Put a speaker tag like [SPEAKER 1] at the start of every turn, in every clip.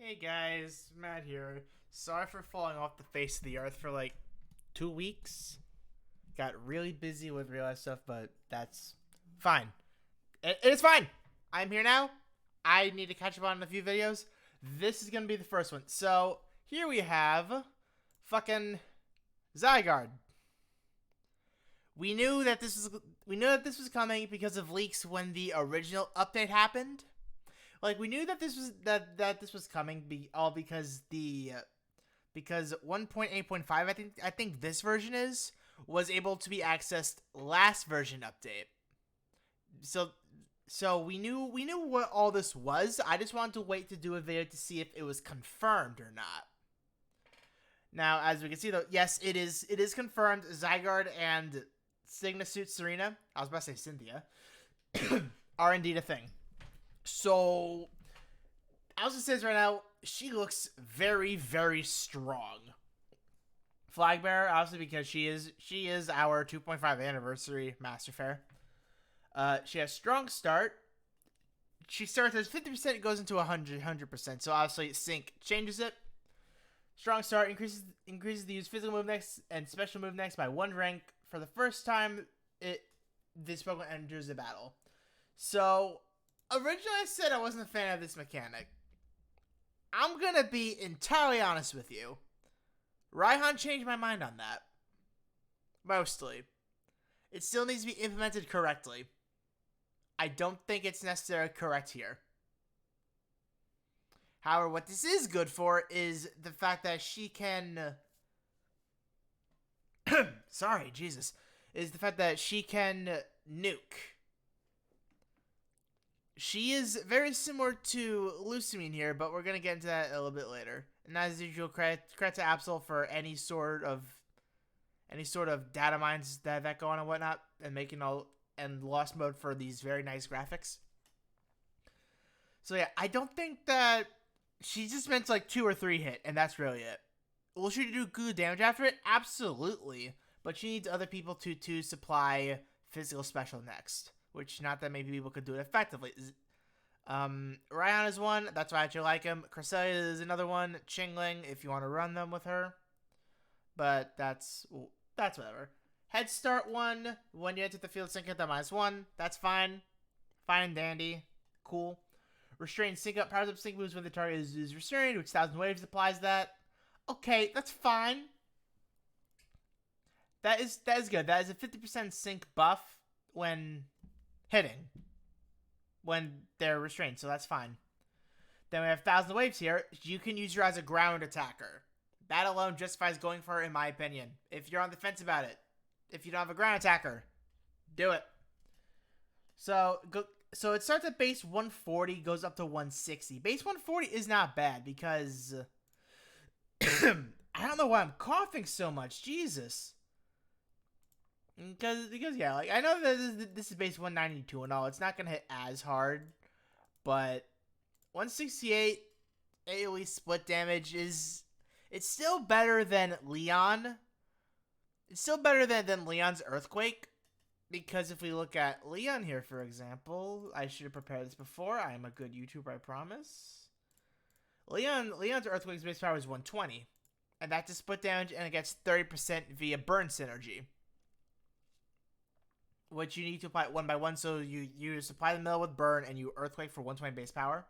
[SPEAKER 1] Hey guys, Matt here. Sorry for falling off the face of the earth for like 2 weeks. Got really busy with real life stuff, but that's fine. It's fine. I'm here now. I need to catch up on a few videos. This is gonna be the first one. So here we have fucking Zygarde. We knew that this was coming because of leaks when the original update happened. Like we knew that this was coming because because 1.8.5 I think this version was able to be accessed last version update. So we knew what all this was. I just wanted to wait to do a video to see if it was confirmed or not. Now, as we can see though, yes, it is confirmed. Zygarde and Sigma Suit Serena, I was about to say Cynthia, are indeed a thing. So, as it says right now, she looks very, very strong. Flag bearer, obviously, because she is our 2.5 anniversary Master Fair. She has strong start. She starts as 50%, it goes into 100%. So obviously, sync changes it. Strong start increases the use physical move next and special move next by 1 rank for the first time this Pokemon enters the battle. So originally I said I wasn't a fan of this mechanic. I'm gonna be entirely honest with you. Raihan changed my mind on that. Mostly. It still needs to be implemented correctly. I don't think it's necessarily correct here. However, what this is good for is the fact that she can... Sorry, Jesus. Is the fact that she can nuke. She is very similar to Lusamine here, but we're going to get into that a little bit later. And as usual, credit to Absol for any sort of data mines that go on and whatnot, and making and Lost Mode for these very nice graphics. So yeah, I don't think that she just meant like 2 or 3 hit, and that's really it. Will she do good damage after it? Absolutely. But she needs other people to supply physical special next. Which, not that many people could do it effectively. Raihan is one. That's why I actually like him. Cresselia is another one. Chingling, if you want to run them with her. But that's whatever. Head Start 1. When you enter the field, sync at the -1. That's fine. Fine and dandy. Cool. Restrain sync up. Powers up sync moves when the target is restrained, which 1,000 Waves applies that. Okay, that's fine. That is good. That is a 50% sync buff when hitting. When they're restrained, so that's fine. Then we have 1,000 Waves here. You can use her as a ground attacker. That alone justifies going for her, in my opinion. If you're on the fence about it. If you don't have a ground attacker, do it. So it starts at base 140, goes up to 160. Base 140 is not bad because... I don't know why I'm coughing so much. Jesus. Because yeah, like I know that this is base 192 and all. It's not gonna hit as hard, but 168 AOE split damage it's still better than Leon. It's still better than Leon's Earthquake, because if we look at Leon here, for example, I should have prepared this before. I am a good YouTuber, I promise. Leon's Earthquake's base power is 120, and that's a split damage, and it gets 30% via burn synergy, which you need to apply 1 by 1. So you supply the middle with burn and you Earthquake for 120 base power.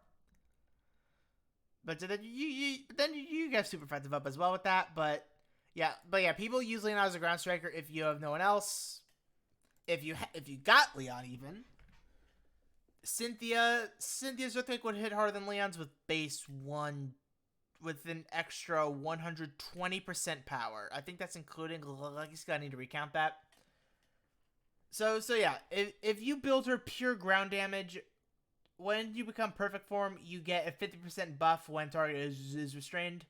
[SPEAKER 1] But then you get super effective up as well with that. But yeah, people use Leon as a ground striker if you have no one else. If you got Leon even. Cynthia's Earthquake would hit harder than Leon's with base 1 with an extra 120% power. I think that's including, I guess I need to recount that. So yeah, if you build her pure ground damage, when you become perfect form, you get a 50% buff when target is restrained.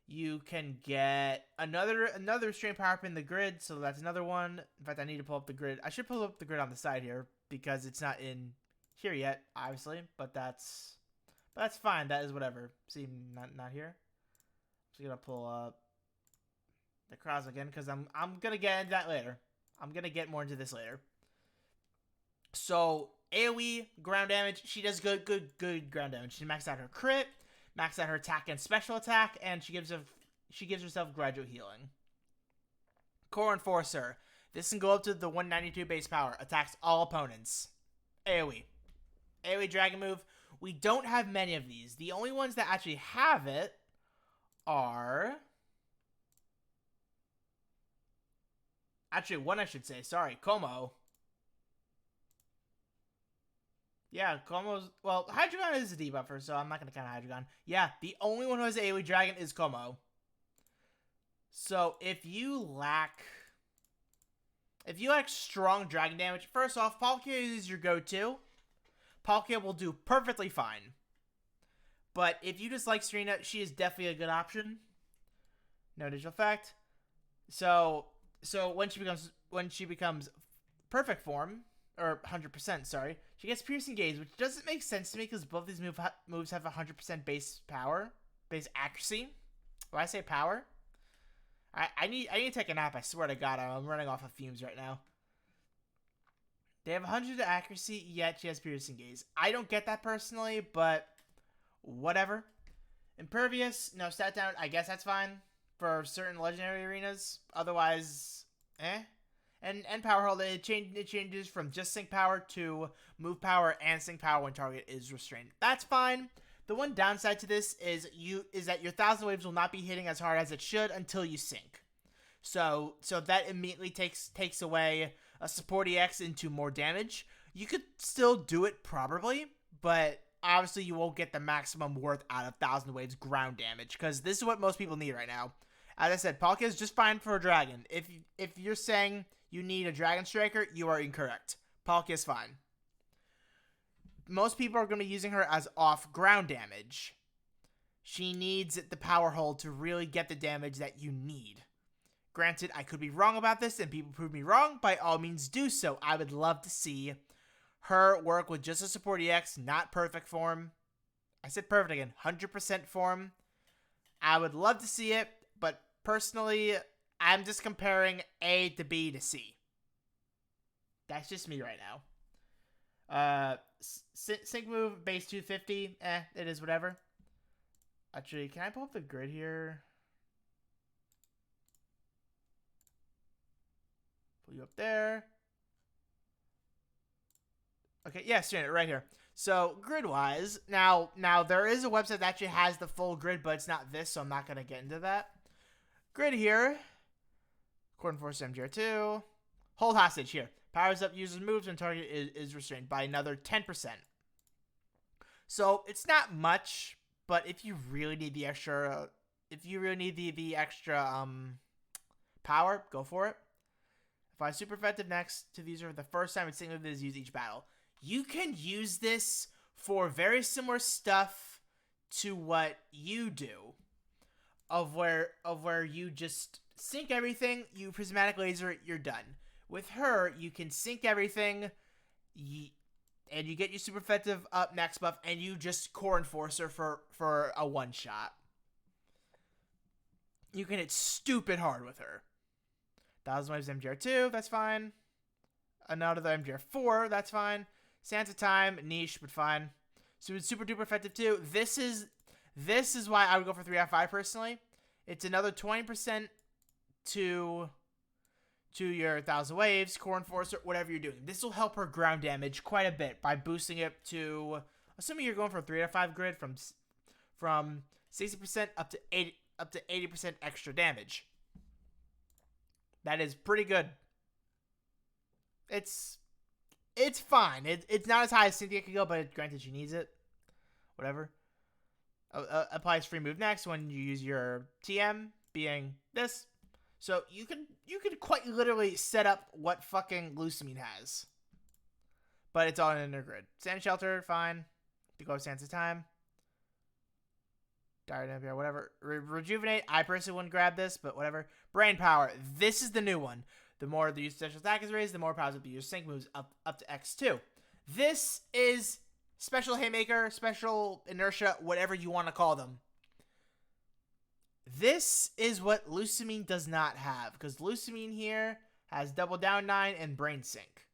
[SPEAKER 1] You can get another restrained power up in the grid, so that's another one. In fact, I need to pull up the grid. I should pull up the grid on the side here because it's not in here yet, obviously. But that's fine. That is whatever. See, not here. I'm just gonna pull up the cross again because I'm gonna get into that later. I'm going to get more into this later. So, AoE, ground damage. She does good ground damage. She maxed out her crit, Max out her attack and special attack, and she gives herself gradual healing. Core Enforcer. This can go up to the 192 base power. Attacks all opponents. AoE. AoE dragon move. We don't have many of these. The only ones that actually have it are... Actually, one I should say. Sorry, Como. Yeah, Como's... Well, Hydreigon is a debuffer, so I'm not going to count Hydreigon. Yeah, the only one who has AoE dragon is Como. So, if you lack strong dragon damage, first off, Palkia is your go-to. Palkia will do perfectly fine. But if you just like Serena, she is definitely a good option. No additional effect. So when she becomes perfect form, or 100%, sorry, she gets Piercing Gaze, which doesn't make sense to me because both these moves have 100% base power, base accuracy. When I say power, I need to take a nap. I swear to God, I'm running off of fumes right now. They have 100 accuracy, yet she has Piercing Gaze. I don't get that personally, but whatever. Impervious, no stat down. I guess that's fine for certain legendary arenas. Otherwise, eh. And power hold, it changes from just sync power to move power and sync power when target is restrained. That's fine. The one downside to this is that your 1,000 waves will not be hitting as hard as it should until you sync. So that immediately takes away a support EX into more damage. You could still do it probably, but obviously you won't get the maximum worth out of 1,000 waves ground damage, because this is what most people need right now. As I said, Palkia is just fine for a dragon. If you're saying you need a dragon striker, you are incorrect. Palkia is fine. Most people are going to be using her as off ground damage. She needs the power hold to really get the damage that you need. Granted, I could be wrong about this, and people prove me wrong. By all means, do so. I would love to see her work with just a support EX, not perfect form. I said perfect again, 100% form. I would love to see it, but personally, I'm just comparing A to B to C. That's just me right now. Sync move, base 250. It is whatever. Actually, can I pull up the grid here? Pull you up there. Okay, yes, yeah, right here. So, grid-wise, now there is a website that actually has the full grid, but it's not this, so I'm not going to get into that. Grid here. Core Enforcer MGR2. Hold hostage here. Powers up users' moves when target is restrained by another 10%. So, it's not much, but if you really need the extra, the extra power, go for it. Apply super effective next to the user for the first time it's single is used each battle. You can use this for very similar stuff to what you do, of where you just sync everything, you prismatic laser, you're done. With her, you can sync everything, and you get your super effective up next buff, and you just core enforcer for a one shot. You can hit stupid hard with her. 1,000 waves MGR2, that's fine. Another MGR4, that's fine. Santa time, niche, but fine. So it's super duper effective too. This is why I would go for 3 out of 5 personally. It's another 20% to your 1,000 waves, core enforcer, whatever you're doing. This will help her ground damage quite a bit by boosting it to, assuming you're going for a 3 out of 5 grid, from 60% up to 80% extra damage. That is pretty good. It's fine. It's not as high as Cynthia can go, but granted she needs it. Whatever. Applies free move next when you use your TM, being this. So you could quite literally set up what fucking Lusamine has. But it's all in their grid. Sand Shelter, fine. To go Sansa time. Dire Napier, whatever. Rejuvenate. I personally wouldn't grab this, but whatever. Brain Power. This is the new one. The more the user's special attack is raised, the more powers of the user's sync moves up to X2. This is special Haymaker, special Inertia, whatever you want to call them. This is what Lusamine does not have, because Lusamine here has Double Down 9 and Brain Sync.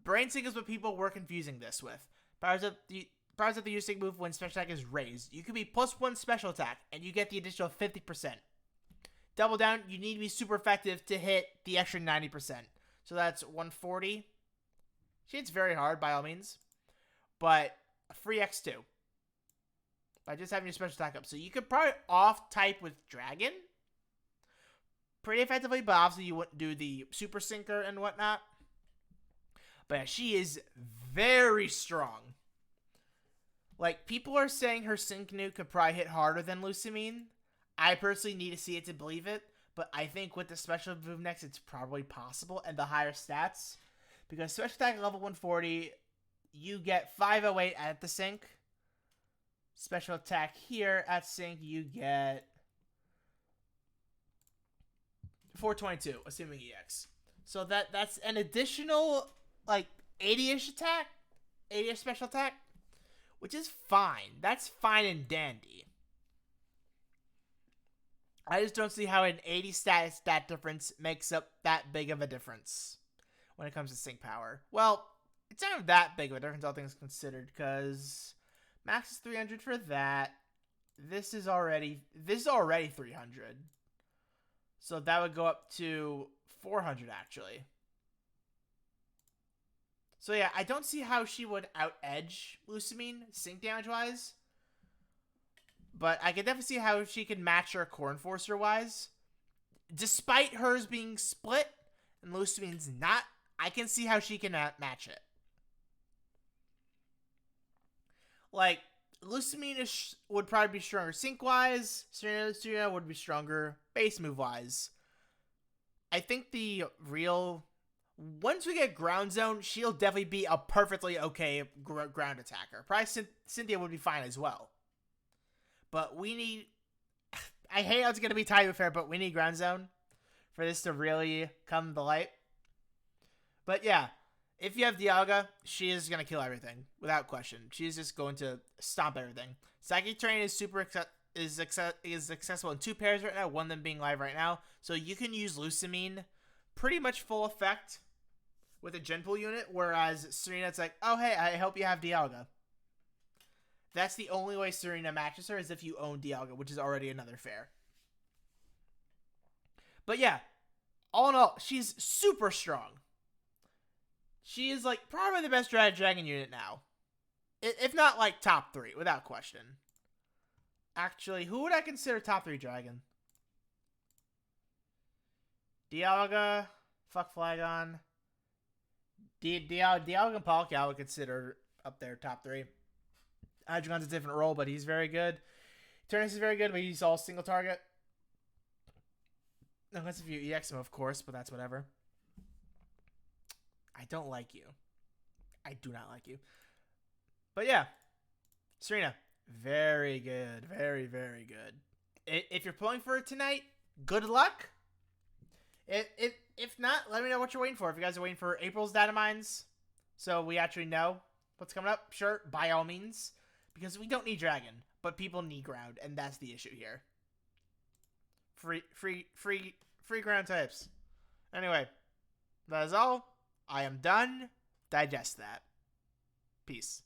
[SPEAKER 1] Brain Sync is what people were confusing this with. Powers up the Powers of the using move when special attack is raised. You can be +1 special attack, and you get the additional 50%. Double down, you need to be super effective to hit the extra 90%. So that's 140. She hits very hard, by all means. But a free X2. By just having your special attack up. So you could probably off-type with Dragon. Pretty effectively, but obviously you wouldn't do the Super Sinker and whatnot. But yeah, she is very strong. Like, people are saying her Sync Nuke could probably hit harder than Lusamine. I personally need to see it to believe it. But I think with the special move next, it's probably possible. And the higher stats. Because special attack level 140, you get 508 at the Sync. Special attack here at Sync, you get 422, assuming EX. So that's an additional, like, 80-ish attack. 80-ish special attack. Which is fine. That's fine and dandy. I just don't see how an 80 stat difference makes up that big of a difference when it comes to sync power. Well, it's not that big of a difference, all things considered, because max is 300 for that. This is already 300. So that would go up to 400, actually. So yeah, I don't see how she would out-edge Lusamine, sync damage-wise. But I can definitely see how she can match her Core Enforcer-wise. Despite hers being split, and Lusamine's not, I can see how she can match it. Like, Lusamine would probably be stronger sync-wise. Serena would be stronger base move-wise. I think the real... Once we get Ground Zone, she'll definitely be a perfectly okay ground attacker. Probably Cynthia would be fine as well. But we need... I hate how it's going to be tied with fair, but we need Ground Zone for this to really come to light. But yeah, if you have Dialga, she is going to kill everything, without question. She's just going to stomp everything. Psychic Terrain is is accessible in 2 pairs right now, one of them being live right now. So you can use Lusamine pretty much full effect with a Genpool unit, whereas Serena, it's like, oh hey, I hope you have Dialga. That's the only way Serena matches her, is if you own Dialga, which is already another fair. But yeah, all in all, she's super strong. She is like probably the best Dragon unit now. If not like top 3, without question. Actually, who would I consider top 3 Dragon? Dialga, fuck Flagon. Dialga and Palkia I would consider up there top 3. Hydreigon's a different role, but he's very good. Turnus is very good, but he's all single target. Unless if you EX him, of course, but that's whatever. I don't like you. I do not like you. But yeah, Serena, very good. Very, very good. If you're pulling for it tonight, good luck. If not, let me know what you're waiting for. If you guys are waiting for April's data mines, so we actually know what's coming up, sure, by all means. Because we don't need Dragon, but people need ground, and that's the issue here. Free ground types. Anyway, that is all. I am done. Digest that. Peace.